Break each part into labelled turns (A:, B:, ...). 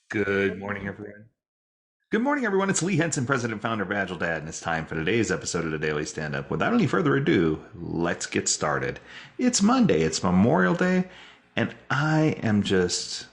A: Good morning, everyone. Good morning, everyone. It's Lee Henson, President and Founder of Agile Dad, and it's time for today's episode of the Daily Stand Up. Without any further ado, let's get started. It's Monday, it's Memorial Day, and I am just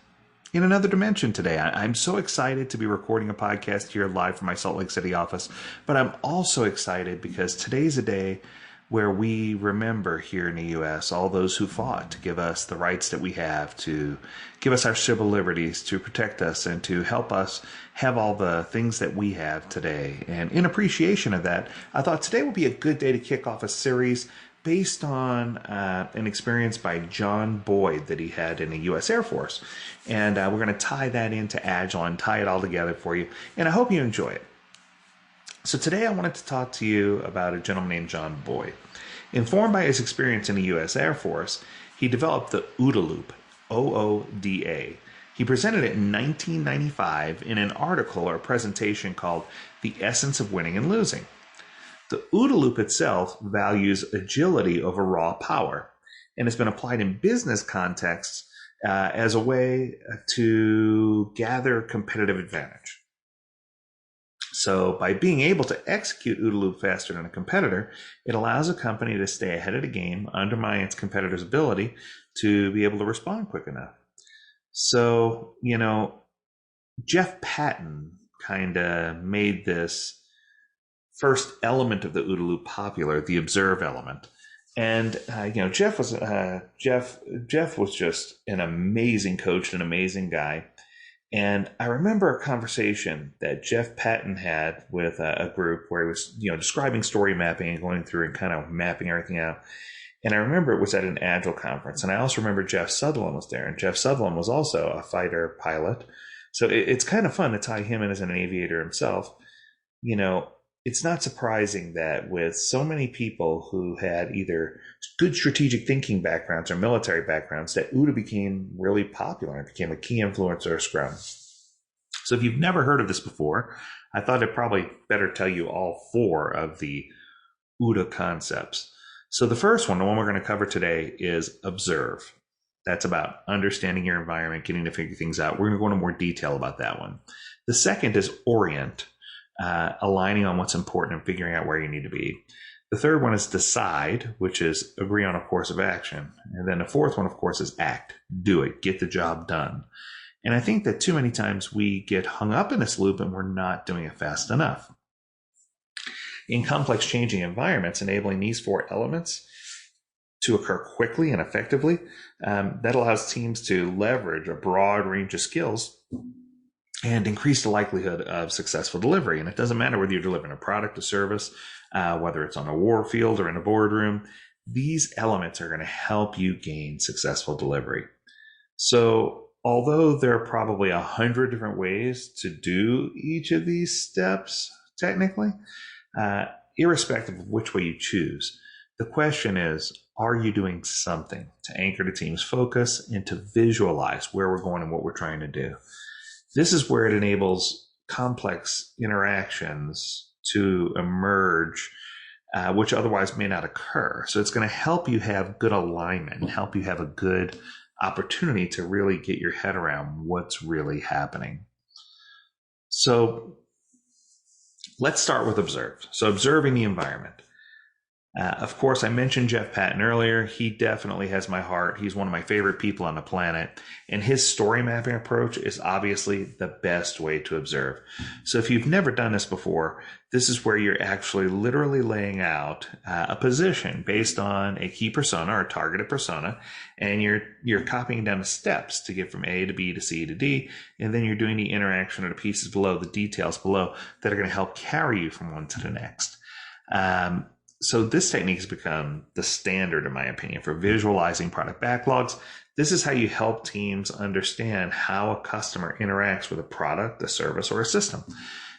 A: in another dimension today. I'm so excited to be recording a podcast here live from my Salt Lake City office, but I'm also excited because today's a day where we remember here in the U.S. all those who fought to give us the rights that we have, to give us our civil liberties, to protect us, and to help us have all the things that we have today. And in appreciation of that, I thought today would be a good day to kick off a series based on an experience by John Boyd that he had in the U.S. Air Force. And we're going to tie that into Agile and tie it all together for you. And I hope you enjoy it. So today I wanted to talk to you about a gentleman named John Boyd. Informed by his experience in the U.S. Air Force, he developed the OODA loop, OODA. He presented it in 1995 in an article or presentation called The Essence of Winning and Losing. The OODA loop itself values agility over raw power and has been applied in business contexts as a way to gather competitive advantage. So by being able to execute OODA loop faster than a competitor, it allows a company to stay ahead of the game, undermine its competitor's ability to be able to respond quick enough. So, Jeff Patton kind of made this first element of the OODA loop popular, the observe element. And Jeff was just an amazing coach, an amazing guy. And I remember a conversation that Jeff Patton had with a group where he was, describing story mapping and going through and kind of mapping everything out. And I remember it was at an Agile conference. And I also remember Jeff Sutherland was there. And Jeff Sutherland was also a fighter pilot. So it's kind of fun to tie him in as an aviator himself. It's not surprising that with so many people who had either good strategic thinking backgrounds or military backgrounds, that OODA became really popular and became a key influencer of Scrum. So if you've never heard of this before, I thought I'd probably better tell you all four of the OODA concepts. So the first one, the one we're going to cover today, is observe. That's about understanding your environment, getting to figure things out. We're going to go into more detail about that one. The second is orient. Aligning on what's important and figuring out where you need to be. The third one is decide, which is agree on a course of action. And then the fourth one, of course, is act. Do it. Get the job done. And I think that too many times we get hung up in this loop and we're not doing it fast enough. In complex changing environments, enabling these four elements to occur quickly and effectively, that allows teams to leverage a broad range of skills and increase the likelihood of successful delivery. And it doesn't matter whether you're delivering a product, a service, whether it's on a war field or in a boardroom, these elements are going to help you gain successful delivery. So although there are probably 100 different ways to do each of these steps, technically, irrespective of which way you choose, the question is, are you doing something to anchor the team's focus and to visualize where we're going and what we're trying to do? This is where it enables complex interactions to emerge, which otherwise may not occur. So it's going to help you have good alignment and help you have a good opportunity to really get your head around what's really happening. So let's start with observe. So observing the environment. Of course, I mentioned Jeff Patton earlier. He definitely has my heart. He's one of my favorite people on the planet. And his story mapping approach is obviously the best way to observe. So if you've never done this before, this is where you're actually literally laying out a position based on a key persona or targeted persona. And you're copying down the steps to get from A to B to C to D. And then you're doing the interaction of the pieces below, the details below that are going to help carry you from one to the next. So this technique has become the standard, in my opinion, for visualizing product backlogs. This is how you help teams understand how a customer interacts with a product, a service, or a system.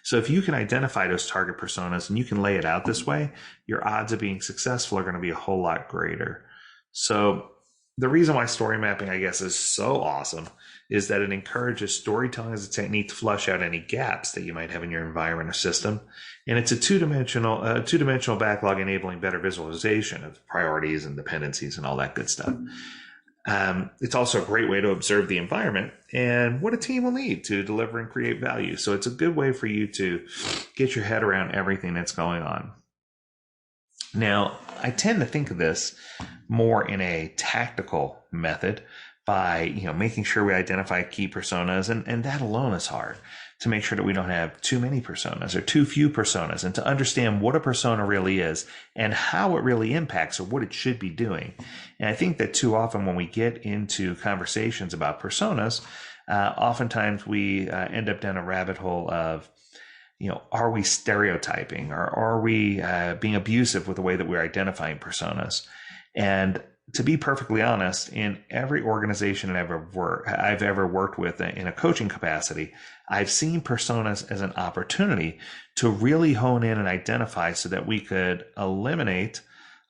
A: So if you can identify those target personas and you can lay it out this way, your odds of being successful are going to be a whole lot greater. So the reason why story mapping, I guess, is so awesome is that it encourages storytelling as a technique to flush out any gaps that you might have in your environment or system. And it's a two-dimensional backlog enabling better visualization of priorities and dependencies and all that good stuff. It's also a great way to observe the environment and what a team will need to deliver and create value. So it's a good way for you to get your head around everything that's going on. Now, I tend to think of this more in a tactical method by, making sure we identify key personas, and that alone is hard, to make sure that we don't have too many personas or too few personas, and to understand what a persona really is and how it really impacts or what it should be doing. And I think that too often when we get into conversations about personas, oftentimes we end up down a rabbit hole of, are we stereotyping, or are we being abusive with the way that we're identifying personas? And to be perfectly honest, in every organization I've ever worked with in a coaching capacity, I've seen personas as an opportunity to really hone in and identify so that we could eliminate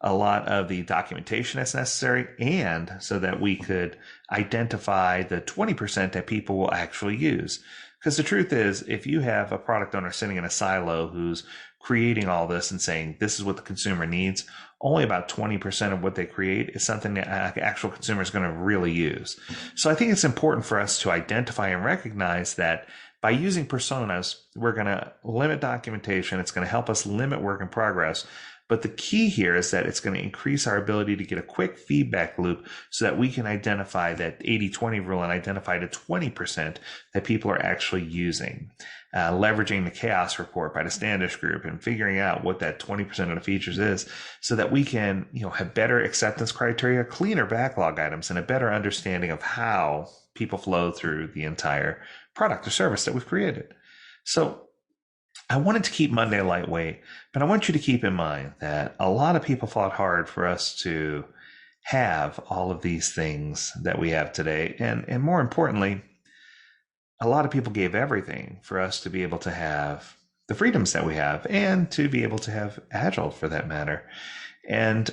A: a lot of the documentation that's necessary, and so that we could identify the 20% that people will actually use. Because the truth is, if you have a product owner sitting in a silo who's creating all this and saying, this is what the consumer needs, only about 20% of what they create is something that actual consumer is going to really use. So I think it's important for us to identify and recognize that by using personas, we're going to limit documentation. It's going to help us limit work in progress. But the key here is that it's going to increase our ability to get a quick feedback loop so that we can identify that 80-20 rule and identify the 20% that people are actually using. Leveraging the chaos report by the Standish Group and figuring out what that 20% of the features is so that we can, have better acceptance criteria, cleaner backlog items, and a better understanding of how people flow through the entire product or service that we've created. So I wanted to keep Monday lightweight, but I want you to keep in mind that a lot of people fought hard for us to have all of these things that we have today. And more importantly, a lot of people gave everything for us to be able to have the freedoms that we have and to be able to have Agile for that matter. And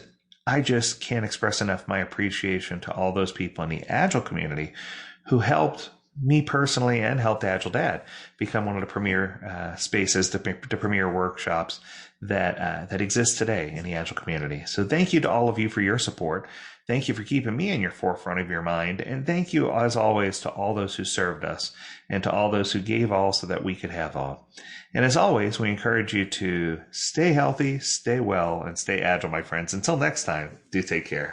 A: I just can't express enough my appreciation to all those people in the Agile community who helped me personally and helped Agile Dad become one of the premier spaces, the premier workshops that exist today in the Agile community. So thank you to all of you for your support. Thank you for keeping me in your forefront of your mind. And thank you, as always, to all those who served us and to all those who gave all so that we could have all. And as always, we encourage you to stay healthy, stay well, and stay agile, my friends. Until next time, do take care.